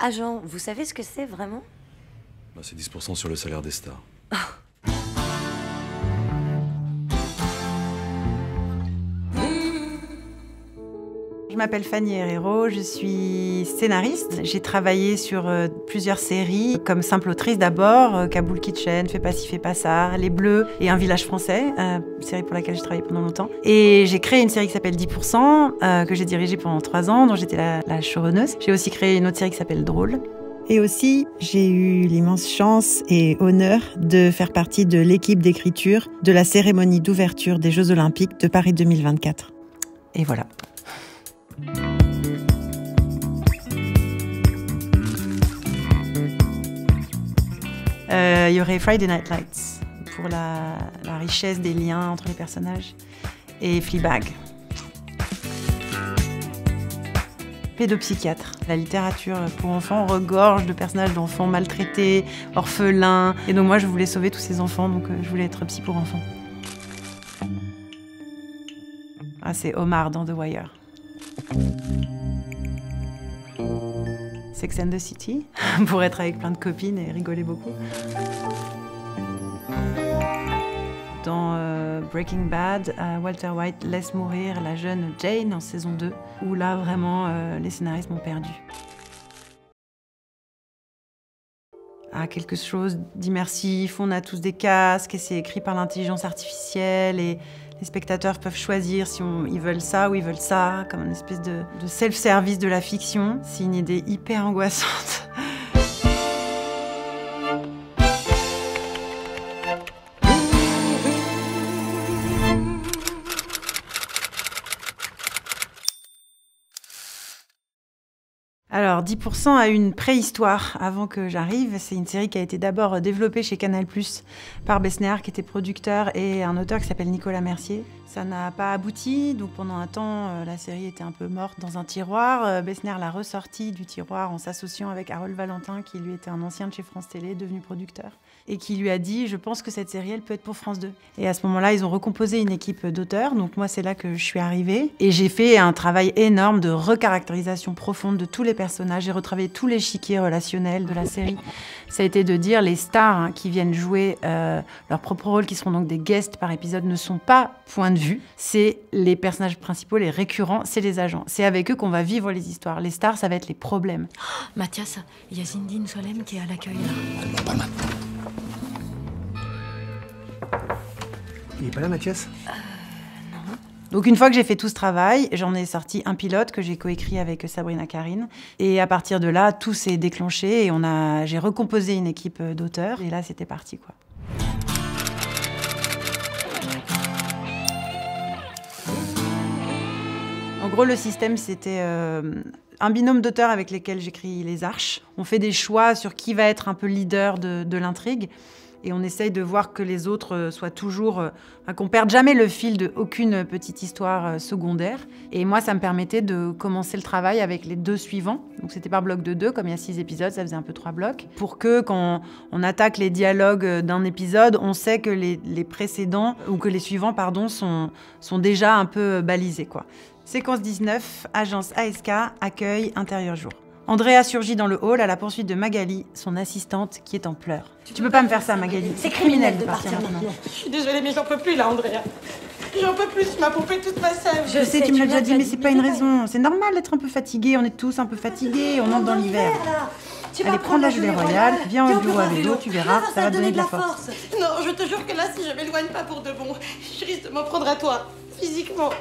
Agent, vous savez ce que c'est vraiment? Bah, c'est 10% sur le salaire des stars. Je m'appelle Fanny Herrero, je suis scénariste. J'ai travaillé sur plusieurs séries, comme simple autrice d'abord, Kaboul Kitchen, Fais pas ci, fais pas ça, Les Bleus et Un village français, une série pour laquelle j'ai travaillé pendant longtemps. Et j'ai créé une série qui s'appelle 10%, que j'ai dirigée pendant 3 ans, dont j'étais la showrunneuse. J'ai aussi créé une autre série qui s'appelle Drôle. Et aussi, j'ai eu l'immense chance et honneur de faire partie de l'équipe d'écriture de la cérémonie d'ouverture des Jeux Olympiques de Paris 2024. Et voilà. Il y aurait Friday Night Lights pour la richesse des liens entre les personnages et Fleabag. Pédopsychiatre. La littérature pour enfants regorge de personnages d'enfants maltraités, orphelins. Et donc moi je voulais sauver tous ces enfants, donc je voulais être psy pour enfants. Ah, c'est Omar dans The Wire. Sex and the City, pour être avec plein de copines et rigoler beaucoup. Dans Breaking Bad, Walter White laisse mourir la jeune Jane en saison 2, où là vraiment les scénaristes m'ont perdu. Ah, quelque chose d'immersif, on a tous des casques et c'est écrit par l'intelligence artificielle et les spectateurs peuvent choisir si ils veulent ça ou ils veulent ça, comme une espèce de self-service de la fiction. C'est une idée hyper angoissante. Alors, 10% a une préhistoire avant que j'arrive. C'est une série qui a été d'abord développée chez Canal+, par Besnéard, qui était producteur, et un auteur qui s'appelle Nicolas Mercier. Ça n'a pas abouti, donc pendant un temps, la série était un peu morte dans un tiroir. Besnéard l'a ressortie du tiroir en s'associant avec Harold Valentin, qui lui était un ancien de chez France Télé, devenu producteur, et qui lui a dit « Je pense que cette série, elle peut être pour France 2 ». Et à ce moment-là, ils ont recomposé une équipe d'auteurs, donc moi, c'est là que je suis arrivée. Et j'ai fait un travail énorme de recaractérisation profonde de tous les personnages. J'ai retravaillé tous les chiquiers relationnels de la série. Ça a été de dire les stars qui viennent jouer leur propre rôle, qui seront donc des guests par épisode, ne sont pas point de vue. C'est les personnages principaux, les récurrents, c'est les agents. C'est avec eux qu'on va vivre les histoires. Les stars, ça va être les problèmes. Oh, Mathias, il y a Zindine Solem qui est à l'accueil là. Elle m'a pas maintenant. Il est pas là, Mathias? Non. Donc une fois que j'ai fait tout ce travail, j'en ai sorti un pilote que j'ai coécrit avec Sabrina Carine. Et à partir de là, tout s'est déclenché et j'ai recomposé une équipe d'auteurs. Et là, c'était parti, quoi. En gros, le système, c'était un binôme d'auteurs avec lesquels j'écris les arches. On fait des choix sur qui va être un peu leader de l'intrigue. Et on essaye de voir que les autres soient toujours... qu'on perde jamais le fil de aucune petite histoire secondaire. Et moi, ça me permettait de commencer le travail avec les 2 suivants. Donc c'était par bloc de 2, comme il y a 6 épisodes, ça faisait un peu 3 blocs. Pour que, quand on attaque les dialogues d'un épisode, on sait que les précédents, ou que les suivants, pardon, sont déjà un peu balisés, quoi. Séquence 19, agence ASK, accueil, intérieur jour. Andrea surgit dans le hall à la poursuite de Magali, son assistante, qui est en pleurs. Tu peux pas me faire ça, Magali. C'est criminel de partir maintenant. Je suis désolée, mais j'en peux plus, là, Andrea. J'en peux plus, tu m'as pompé toute ma sève. Je sais, tu me l'as déjà dit, mais c'est pas une raison. C'est normal d'être un peu fatigué, on est tous un peu fatigués, on entre dans l'ivers. Allez, prends de la gelée royale, viens au bureau à vélo, tu verras, ça va te donner de la force. Non, je te jure que là, si je m'éloigne pas pour de bon, je risque de m'en prendre à toi, physiquement.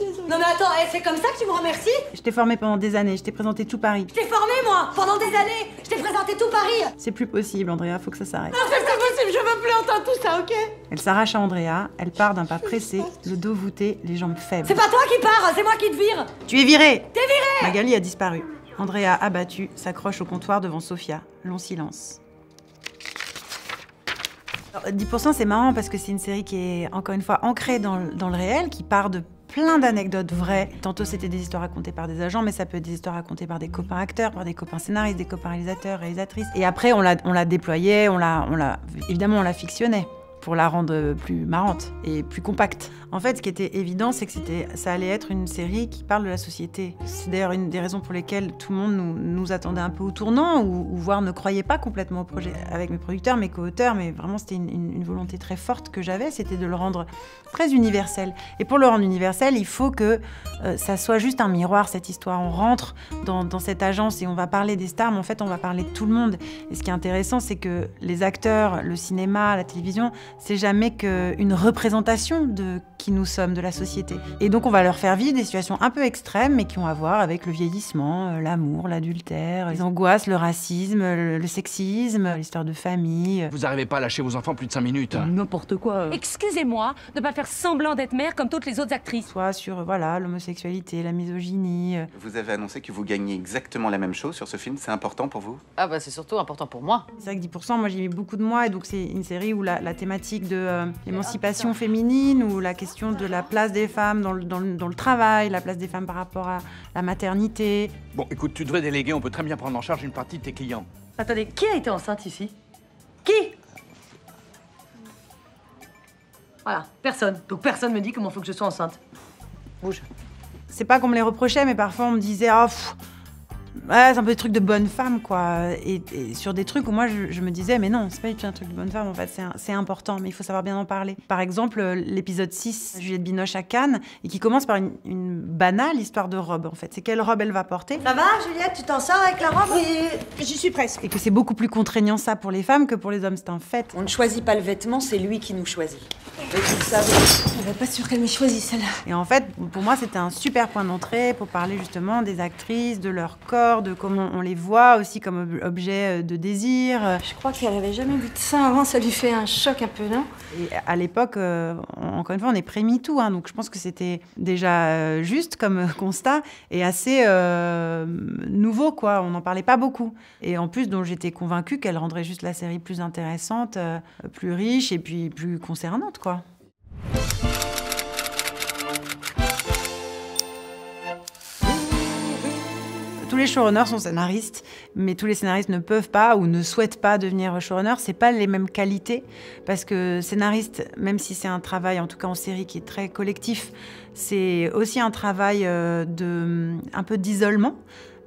Non mais attends, c'est comme ça que tu me remercies? Je t'ai formé pendant des années, je t'ai présenté tout Paris. Je t'ai formé moi, pendant des années. Je t'ai présenté tout Paris. C'est plus possible, Andrea, faut que ça s'arrête. Non, c'est pas possible, je veux plus entendre tout ça, ok? Elle s'arrache à Andrea, elle part d'un pas pressé, le dos voûté, les jambes faibles. C'est pas toi qui pars, c'est moi qui te vire. Tu es virée! T'es virée! Magali a disparu. Andrea, abattue, s'accroche au comptoir devant Sophia. Long silence. Alors, 10%, c'est marrant parce que c'est une série qui est, encore une fois, ancrée dans le réel, qui part de plein d'anecdotes vraies. Tantôt, c'était des histoires racontées par des agents, mais ça peut être des histoires racontées par des copains acteurs, par des copains scénaristes, des copains réalisateurs, réalisatrices. Et après, on l'a déployé, évidemment, on la fictionnait. pour la rendre plus marrante et plus compacte. En fait, ce qui était évident, c'est que ça allait être une série qui parle de la société. C'est d'ailleurs une des raisons pour lesquelles tout le monde nous attendait un peu au tournant, ou voire ne croyait pas complètement au projet. Avec mes producteurs, mes co-auteurs, mais vraiment c'était une volonté très forte que j'avais, c'était de le rendre très universel. Et pour le rendre universel, il faut que ça soit juste un miroir, cette histoire. On rentre dans cette agence et on va parler des stars, mais en fait, on va parler de tout le monde. Et ce qui est intéressant, c'est que les acteurs, le cinéma, la télévision, c'est jamais qu'une représentation de qui nous sommes, de la société. Et donc, on va leur faire vivre des situations un peu extrêmes, mais qui ont à voir avec le vieillissement, l'amour, l'adultère, les angoisses, le racisme, le sexisme, l'histoire de famille. Vous n'arrivez pas à lâcher vos enfants plus de 5 minutes. N'importe quoi. Excusez-moi de ne pas faire semblant d'être mère comme toutes les autres actrices. Soit sur, voilà, l'homosexualité, la misogynie. Vous avez annoncé que vous gagniez exactement la même chose sur ce film. C'est important pour vous? Ah bah c'est surtout important pour moi. C'est vrai que 10%, moi j'ai mis beaucoup de moi, et donc c'est une série où la thématique de l'émancipation féminine, ou la question de la place des femmes dans le travail, la place des femmes par rapport à la maternité. Bon, écoute, tu devrais déléguer, on peut très bien prendre en charge une partie de tes clients. Attendez, qui a été enceinte ici? Qui? Voilà, personne. Donc personne me dit comment faut que je sois enceinte. Bouge. C'est pas qu'on me les reprochait, mais parfois on me disait « Ah, ouais, c'est un peu des trucs de bonne femme, quoi ». Et sur des trucs où moi, je me disais « Mais non, c'est pas du tout un truc de bonne femme, en fait, c'est important, mais il faut savoir bien en parler ». Par exemple, l'épisode 6, Juliette Binoche à Cannes, et qui commence par une banale histoire de robe, en fait. C'est quelle robe elle va porter. Ça va, Juliette? Tu t'en sors avec la robe? Oui, j'y suis presque. Et que c'est beaucoup plus contraignant, ça, pour les femmes que pour les hommes, c'est un fait. On ne choisit pas le vêtement, c'est lui qui nous choisit. Et vous le savez. Je suis pas sûre qu'elle m'ait choisi celle-là. Et en fait, pour moi, c'était un super point d'entrée pour parler justement des actrices, de leur corps, de comment on les voit aussi comme objet de désir. Je crois qu'elle avait jamais vu de ça avant, ça lui fait un choc un peu, non? Et à l'époque, encore une fois, on est pré-MeToo, hein, donc je pense que c'était déjà juste comme constat et assez nouveau, quoi. On n'en parlait pas beaucoup. Et en plus, donc, j'étais convaincue qu'elle rendrait juste la série plus intéressante, plus riche et puis plus concernante, quoi. Tous les showrunners sont scénaristes, mais tous les scénaristes ne peuvent pas ou ne souhaitent pas devenir showrunner. C'est pas les mêmes qualités, parce que scénariste, même si c'est un travail, en tout cas en série, qui est très collectif, c'est aussi un travail un peu d'isolement.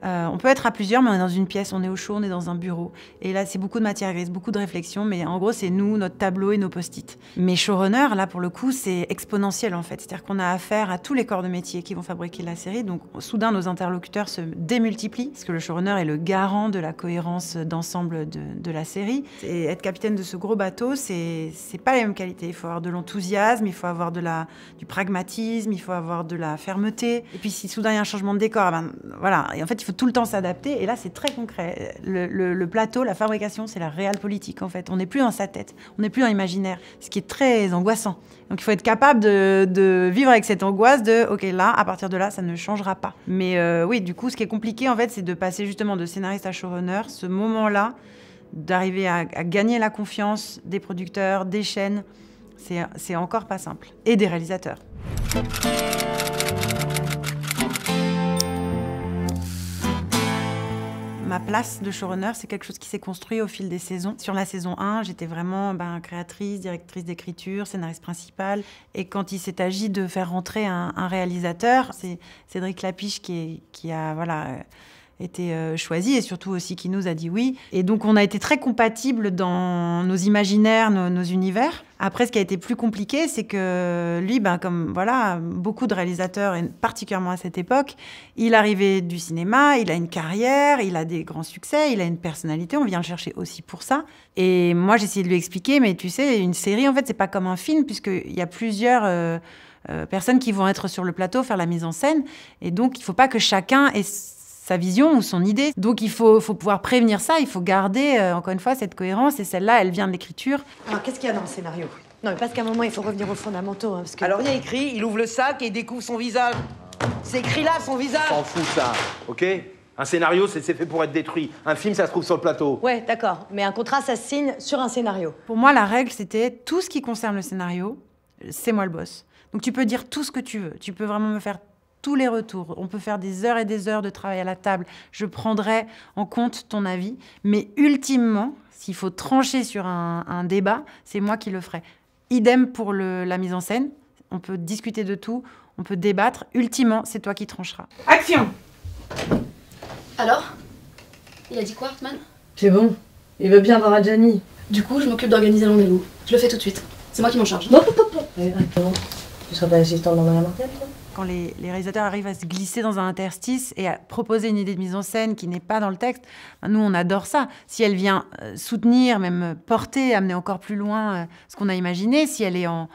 On peut être à plusieurs, mais on est dans une pièce, on est au chaud, on est dans un bureau. Et là, c'est beaucoup de matière grise, beaucoup de réflexion, mais en gros, c'est nous, notre tableau et nos post-it. Mais showrunner, là, pour le coup, c'est exponentiel, en fait. C'est-à-dire qu'on a affaire à tous les corps de métier qui vont fabriquer la série. Donc, soudain, nos interlocuteurs se démultiplient, parce que le showrunner est le garant de la cohérence d'ensemble de la série. Et être capitaine de ce gros bateau, c'est pas les mêmes qualités. Il faut avoir de l'enthousiasme, il faut avoir du pragmatisme, il faut avoir de la fermeté. Et puis, si soudain, il y a un changement de décor, ben, voilà. Et en fait, il faut tout le temps s'adapter, et là c'est très concret. Le plateau, la fabrication, c'est la réelle politique en fait. On n'est plus dans sa tête, on n'est plus dans l'imaginaire, ce qui est très angoissant. Donc il faut être capable de vivre avec cette angoisse de ok, là, à partir de là, ça ne changera pas. Mais oui, du coup, ce qui est compliqué en fait, c'est de passer justement de scénariste à showrunner, ce moment-là, d'arriver à gagner la confiance des producteurs, des chaînes, c'est encore pas simple. Et des réalisateurs. Ma place de showrunner, c'est quelque chose qui s'est construit au fil des saisons. Sur la saison 1, j'étais vraiment créatrice, directrice d'écriture, scénariste principale. Et quand il s'est agi de faire rentrer un réalisateur, c'est Cédric Lapiche qui a été choisi, et surtout aussi qui nous a dit oui. Et donc on a été très compatibles dans nos imaginaires, nos univers. Après, ce qui a été plus compliqué, c'est que lui, comme voilà, beaucoup de réalisateurs, et particulièrement à cette époque, il arrivait du cinéma, il a une carrière, il a des grands succès, il a une personnalité, on vient le chercher aussi pour ça. Et moi, j'ai essayé de lui expliquer, mais tu sais, une série, en fait, c'est pas comme un film, puisqu'il y a plusieurs personnes qui vont être sur le plateau, faire la mise en scène, et donc il faut pas que chacun ait sa vision ou son idée. Donc il faut pouvoir prévenir ça, il faut garder, encore une fois, cette cohérence, et celle-là, elle vient de l'écriture. Alors, qu'est-ce qu'il y a dans le scénario? Non, mais parce qu'à un moment, il faut revenir aux fondamentaux, hein, parce que... Alors, il y a écrit, il ouvre le sac et il découvre son visage. C'est écrit là, son visage. S'en fout, ça, ok? Un scénario, c'est fait pour être détruit. Un film, ça se trouve sur le plateau. Ouais, d'accord. Mais un contrat, ça se signe sur un scénario. Pour moi, la règle, c'était tout ce qui concerne le scénario, c'est moi le boss. Donc tu peux dire tout ce que tu veux. Tu peux vraiment me faire tous les retours. On peut faire des heures et des heures de travail à la table. Je prendrai en compte ton avis. Mais ultimement, s'il faut trancher sur un débat, c'est moi qui le ferai. Idem pour la mise en scène. On peut discuter de tout, on peut débattre. Ultimement, c'est toi qui trancheras. Action! Alors? Il a dit quoi, Hartmann? C'est bon. Il veut bien voir Adjani. Du coup, je m'occupe d'organiser le rendez-vous. Je le fais tout de suite. C'est moi qui m'en charge. Non, attends. Tu seras pas assistante dans Madame Martel, toi? Quand les réalisateurs arrivent à se glisser dans un interstice et à proposer une idée de mise en scène qui n'est pas dans le texte, nous, on adore ça. Si elle vient soutenir, même porter, amener encore plus loin ce qu'on a imaginé, si elle est en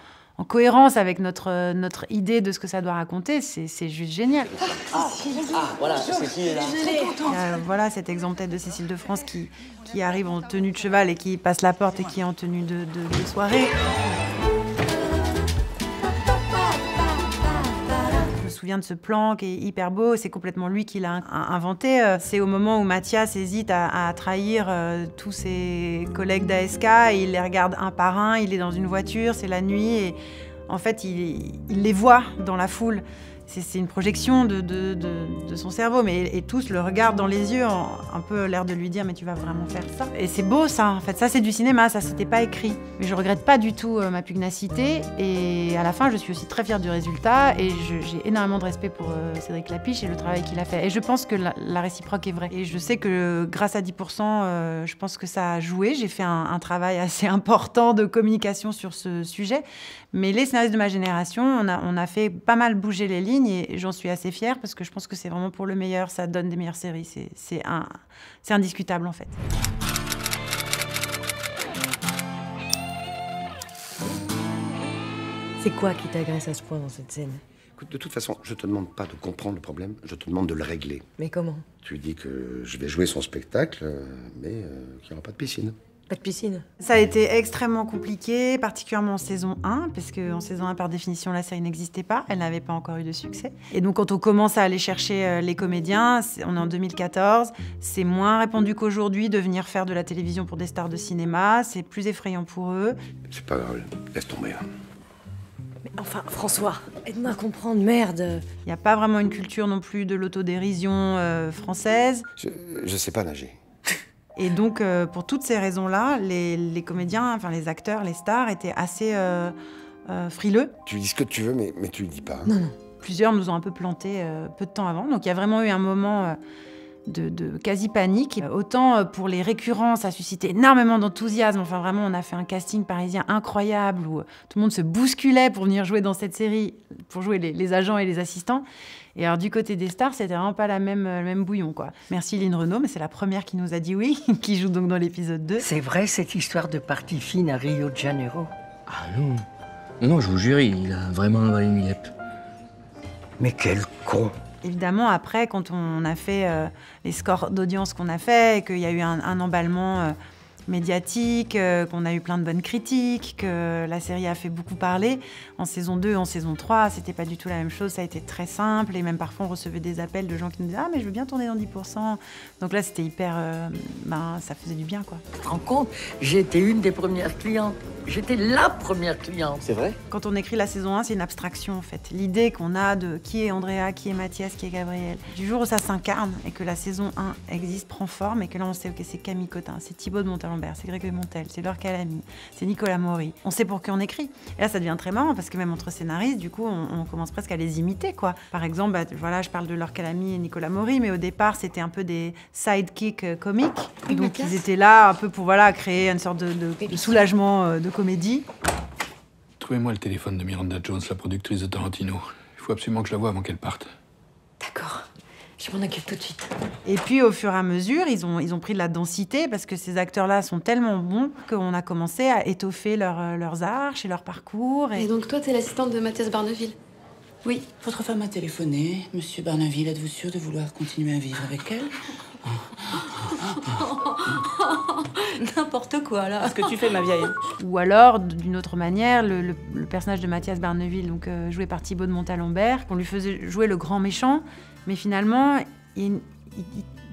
cohérence avec notre idée de ce que ça doit raconter, c'est juste génial. Voilà, Cécile est là. Voilà cet exemple peut-être de Cécile de France qui arrive en tenue de cheval et qui passe la porte et qui est en tenue de soirée. Je me souviens de ce plan qui est hyper beau, c'est complètement lui qui l'a inventé. C'est au moment où Mathias hésite à trahir tous ses collègues d'ASK, et il les regarde un par un, il est dans une voiture, c'est la nuit, et en fait il les voit dans la foule. C'est une projection de son cerveau, et tous le regardent dans les yeux, un peu l'air de lui dire « mais tu vas vraiment faire ça ?» Et c'est beau ça, en fait, ça c'est du cinéma, ça c'était pas écrit. Mais je regrette pas du tout ma pugnacité, et à la fin je suis aussi très fière du résultat, et j'ai énormément de respect pour Cédric Lapiche et le travail qu'il a fait. Et je pense que la réciproque est vraie. Et je sais que grâce à 10%, je pense que ça a joué. J'ai fait un travail assez important de communication sur ce sujet, mais les scénaristes de ma génération, on a fait pas mal bouger les lignes, et j'en suis assez fière parce que je pense que c'est vraiment pour le meilleur, ça donne des meilleures séries, c'est indiscutable en fait. C'est quoi qui t'agresse à ce point dans cette scène? Écoute, de toute façon, je te demande pas de comprendre le problème, je te demande de le régler. Mais comment? Tu lui dis que je vais jouer son spectacle, mais qu'il n'y aura pas de piscine. Pas de piscine? Ça a été extrêmement compliqué, particulièrement en saison 1, parce qu'en saison 1, par définition, la série n'existait pas, elle n'avait pas encore eu de succès. Et donc, quand on commence à aller chercher les comédiens, on est en 2014, c'est moins répandu qu'aujourd'hui de venir faire de la télévision pour des stars de cinéma, c'est plus effrayant pour eux. C'est pas grave, laisse tomber. Mais enfin, François, aide-moi à comprendre, merde. Il n'y a pas vraiment une culture non plus de l'autodérision française. Je sais pas nager. Et donc, pour toutes ces raisons-là, les comédiens, enfin les acteurs, les stars étaient assez frileux. Tu lui dis ce que tu veux, mais tu lui dis pas. Non, non. Plusieurs nous ont un peu plantés peu de temps avant. Donc, il y a vraiment eu un moment de quasi-panique. Autant pour les récurrents, ça a suscité énormément d'enthousiasme. Enfin, vraiment, on a fait un casting parisien incroyable où tout le monde se bousculait pour venir jouer dans cette série, pour jouer les agents et les assistants. Et alors, du côté des stars, c'était vraiment pas le même bouillon, quoi. Merci Lynn Renaud, mais c'est la première qui nous a dit oui, qui joue donc dans l'épisode 2. C'est vrai, cette histoire de partie fine à Rio de Janeiro? Ah non. Non, je vous jure, il a vraiment avalé une miette. Mais quel con! Évidemment, après, quand on a fait les scores d'audience qu'on a fait, et qu'il y a eu un emballement médiatique, qu'on a eu plein de bonnes critiques, que la série a fait beaucoup parler. En saison 2, en saison 3, c'était pas du tout la même chose, ça a été très simple, et même parfois on recevait des appels de gens qui nous disaient « Ah, mais je veux bien tourner dans 10%. » Donc là, c'était hyper... ça faisait du bien, quoi. Tu te rends compte? J'ai été une des premières clientes. J'étais la première cliente. C'est vrai? Quand on écrit la saison 1, c'est une abstraction, en fait. L'idée qu'on a de qui est Andrea, qui est Mathias, qui est Gabriel. Du jour où ça s'incarne, et que la saison 1 existe, prend forme, et que là, on sait, ok, c'est Camille Cotin, c'est Thibaut de Montalembert, c'est Grégory Montel, c'est Laure Calamy, c'est Nicolas Maury. On sait pour qui on écrit. Et là, ça devient très marrant, parce que même entre scénaristes, du coup, on commence presque à les imiter, quoi. Par exemple, voilà, je parle de Laure Calamy et Nicolas Maury, mais au départ, c'était un peu des sidekicks comiques. Donc, ils étaient là un peu pour, voilà, créer une sorte de soulagement de comédie. Trouvez-moi le téléphone de Miranda Jones, la productrice de Tarantino. Il faut absolument que je la voie avant qu'elle parte. D'accord. Je m'en occupe tout de suite. Et puis, au fur et à mesure, ils ont pris de la densité parce que ces acteurs-là sont tellement bons qu'on a commencé à étoffer leurs arches et leur parcours. Et donc, toi, t'es l'assistante de Mathias Barneville? Oui. Votre femme a téléphoné. Monsieur Barneville, êtes-vous sûr de vouloir continuer à vivre avec elle? N'importe quoi, là. Ce que tu fais, ma vieille. Ou alors, d'une autre manière, le personnage de Mathias Barneville, donc joué par Thibaut de Montalembert, qu'on lui faisait jouer le grand méchant, mais finalement, il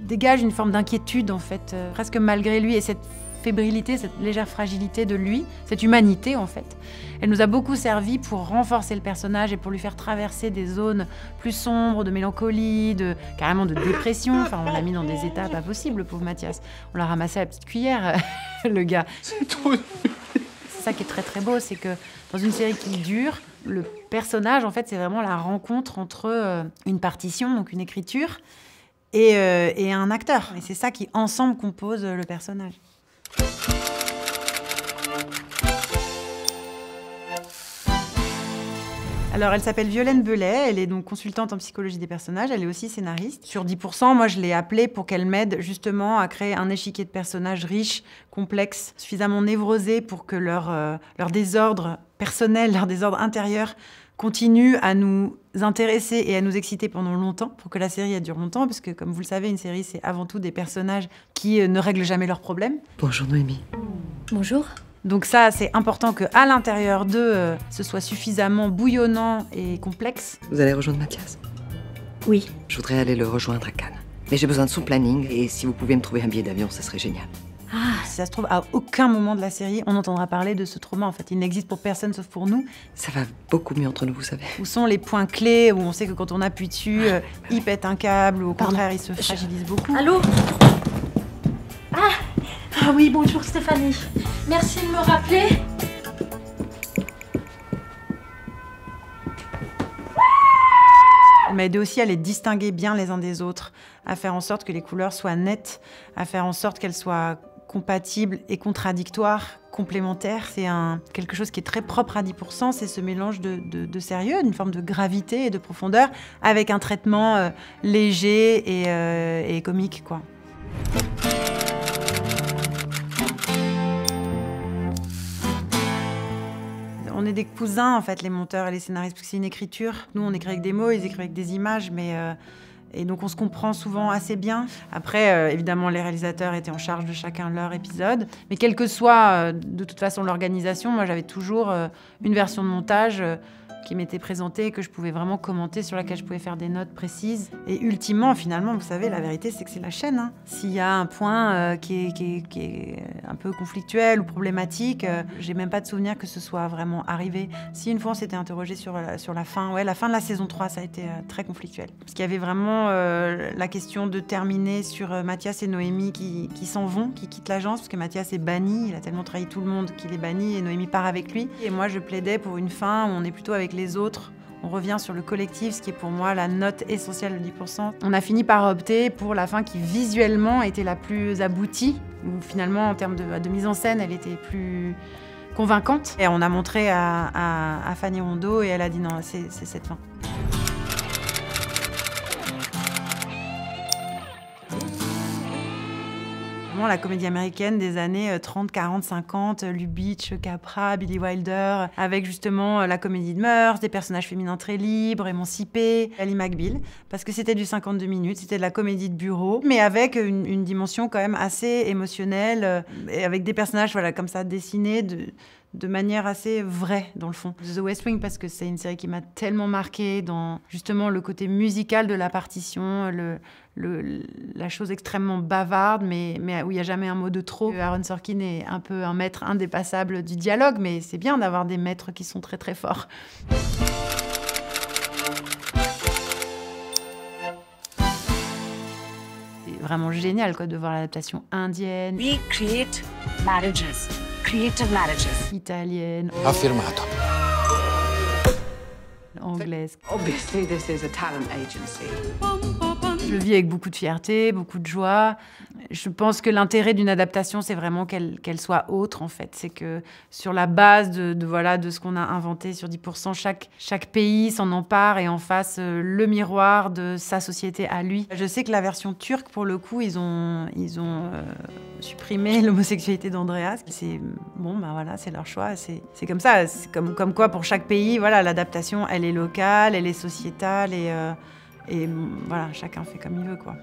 dégage une forme d'inquiétude, en fait, presque malgré lui, et cette fébrilité, cette légère fragilité de lui, cette humanité, en fait. Elle nous a beaucoup servi pour renforcer le personnage et pour lui faire traverser des zones plus sombres, de mélancolie, carrément de dépression. Enfin, on l'a mis dans des états pas possibles, le pauvre Mathias. On l'a ramassé à la petite cuillère, le gars. C'est trop... C'est ça qui est très très beau, c'est que dans une série qui dure, le personnage, en fait, c'est vraiment la rencontre entre une partition, donc une écriture, et un acteur. Et c'est ça qui, ensemble, compose le personnage. Alors, elle s'appelle Violaine Belay, elle est donc consultante en psychologie des personnages, elle est aussi scénariste. Sur 10%, moi, je l'ai appelée pour qu'elle m'aide justement à créer un échiquier de personnages riches, complexes, suffisamment névrosés pour que leur désordre personnel, leur désordre intérieur continue à nous intéresser et à nous exciter pendant longtemps, pour que la série elle dure longtemps, parce que comme vous le savez, une série, c'est avant tout des personnages qui ne règlent jamais leurs problèmes. Bonjour Noémie. Bonjour. Donc ça, c'est important qu'à l'intérieur d'eux, ce soit suffisamment bouillonnant et complexe. Vous allez rejoindre Mathias? Oui. Je voudrais aller le rejoindre à Cannes. Mais j'ai besoin de son planning, et si vous pouviez me trouver un billet d'avion, ça serait génial. Ah, si ça se trouve, à aucun moment de la série, on entendra parler de ce trauma. En fait, il n'existe pour personne sauf pour nous. Ça va beaucoup mieux entre nous, vous savez. Où sont les points clés, où on sait que quand on appuie dessus, il pète un câble, ou au contraire, il se fragilise beaucoup. Allô? Ah oui, bonjour Stéphanie. Merci de me rappeler. Elle m'a aidé aussi à les distinguer bien les uns des autres, à faire en sorte que les couleurs soient nettes, à faire en sorte qu'elles soient compatibles et contradictoires, complémentaires. C'est quelque chose qui est très propre à 10%, c'est ce mélange de sérieux, d'une forme de gravité et de profondeur, avec un traitement léger et comique, quoi. On est des cousins, en fait, les monteurs et les scénaristes, parce que c'est une écriture. Nous, on écrit avec des mots, ils écrivent avec des images, et donc on se comprend souvent assez bien. Après, évidemment, les réalisateurs étaient en charge de chacun leur épisode. Mais quelle que soit, de toute façon, l'organisation, moi, j'avais toujours une version de montage qui m'était présentée, que je pouvais vraiment commenter, sur laquelle je pouvais faire des notes précises. Et ultimement, finalement, vous savez, la vérité, c'est que c'est la chaîne, hein. S'il y a un point qui est un peu conflictuel ou problématique, j'ai même pas de souvenir que ce soit vraiment arrivé. Si une fois on s'était interrogé sur la fin, ouais, la fin de la saison 3, ça a été très conflictuel. Parce qu'il y avait vraiment la question de terminer sur Mathias et Noémie qui s'en vont, qui quittent l'agence, parce que Mathias est banni, il a tellement trahi tout le monde qu'il est banni, et Noémie part avec lui. Et moi, je plaidais pour une fin où on est plutôt avec les autres. On revient sur le collectif, ce qui est pour moi la note essentielle de 10%. On a fini par opter pour la fin qui visuellement était la plus aboutie, où finalement en termes de mise en scène, elle était plus convaincante. Et on a montré à Fanny Rondeau et elle a dit non, c'est cette fin. La comédie américaine des années 30, 40, 50, Lubitsch, Capra, Billy Wilder, avec justement la comédie de mœurs, des personnages féminins très libres, émancipés, Ali McBeal, parce que c'était du 52 minutes, c'était de la comédie de bureau, mais avec une dimension quand même assez émotionnelle, et avec des personnages voilà, comme ça dessinés de manière assez vraie, dans le fond. The West Wing, parce que c'est une série qui m'a tellement marquée dans justement le côté musical de la partition, la chose extrêmement bavarde, mais où il n'y a jamais un mot de trop. Aaron Sorkin est un peu un maître indépassable du dialogue, mais c'est bien d'avoir des maîtres qui sont très très forts. C'est vraiment génial quoi, de voir l'adaptation indienne. We create marriages. Creative marriages. Italienne. Affirmato. Anglaise. Obviously, this is a talent agency. Je le vis avec beaucoup de fierté, beaucoup de joie. Je pense que l'intérêt d'une adaptation, c'est vraiment qu'elle soit autre, en fait. C'est que sur la base de ce qu'on a inventé sur 10%, chaque pays s'en empare et en fasse le miroir de sa société à lui. Je sais que la version turque, pour le coup, ils ont supprimé l'homosexualité d'Andreas. C'est bon, ben voilà, c'est leur choix. C'est comme ça. C'est comme quoi, pour chaque pays, voilà, l'adaptation, elle est locale, elle est sociétale et voilà, chacun fait comme il veut, quoi.